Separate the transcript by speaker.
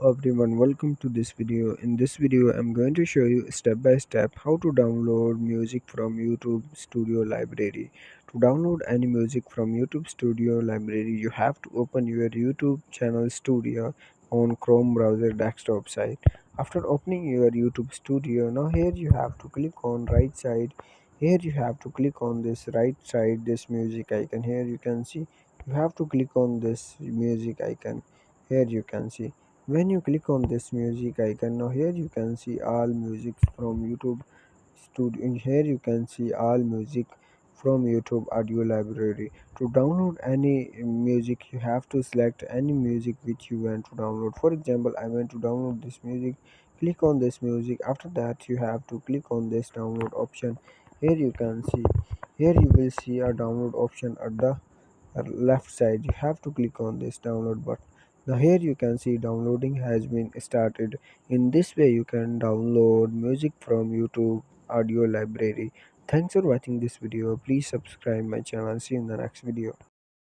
Speaker 1: everyone, welcome to this video. In this video, I'm going to show you step by step how to download music from YouTube Studio Library. To download any music from YouTube Studio Library, you have to open your YouTube channel Studio on Chrome browser desktop site. After opening your YouTube Studio, now here you have to click on right side. Here you have to click on this right side, this music icon. Here you can see you have to click on this music icon. Here you can see when you click on this music icon, now here you can see all music from YouTube Studio. In here you can see all music from YouTube audio library. To download any music, you have to select any music which you want to download. For example, I want to download this music. Click on this music. After that, you have to click on this download option. Here you can see. Here you will see a download option at the left side. You have to click on this download button. Now here you can see downloading has been started. In this way you can download music from YouTube audio library. Thanks for watching this video. Please subscribe my channel. See you in the next video.